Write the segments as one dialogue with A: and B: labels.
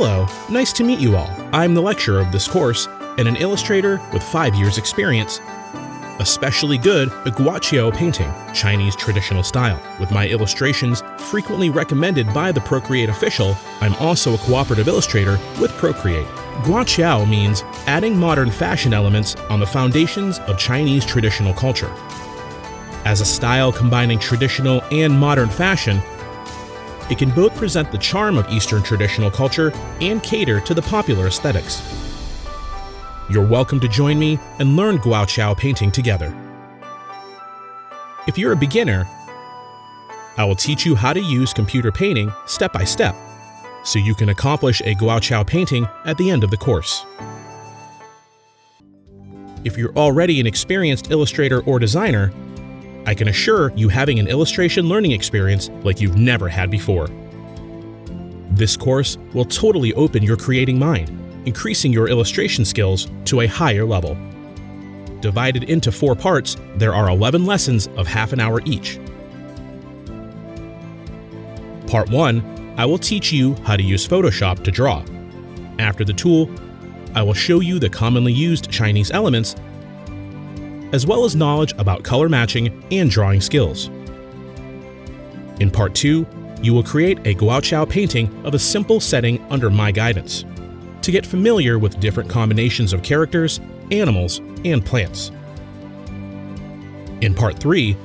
A: Hello, nice to meet you all. I'm the lecturer of this course and an illustrator with 5 years experience. Especially good at guaqiao painting, Chinese traditional style. With my illustrations frequently recommended by the Procreate official, I'm also a cooperative illustrator with Procreate. Guaqiao means adding modern fashion elements on the foundations of Chinese traditional culture. As a style combining traditional and modern fashion, it can both present the charm of Eastern traditional culture and cater to the popular aesthetics. You're welcome to join me and learn guaqiao painting together. If you're a beginner, I will teach you how to use computer painting step by step, so you can accomplish a guaqiao painting at the end of the course. If you're already an experienced illustrator or designer, I can assure you having an illustration learning experience like you've never had before. This course will totally open your creating mind, increasing your illustration skills to a higher level. Divided into 4 parts, there are 11 lessons of half an hour each. Part 1, I will teach you how to use Photoshop to draw. After the tool, I will show you the commonly used Chinese elements, as well as knowledge about color matching and drawing skills. In Part 2, you will create a guaqiao painting of a simple setting under my guidance, to get familiar with different combinations of characters, animals, and plants. In Part 3,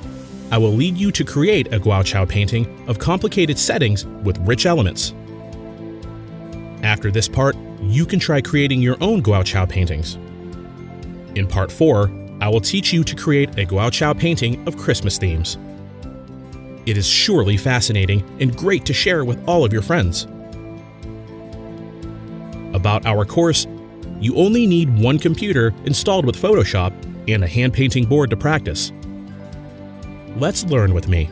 A: I will lead you to create a guaqiao painting of complicated settings with rich elements. After this part, you can try creating your own guaqiao paintings. In Part 4, I will teach you to create a guaqiao painting of Christmas themes. It is surely fascinating and great to share with all of your friends. About our course, you only need one computer installed with Photoshop and a hand painting board to practice. Let's learn with me.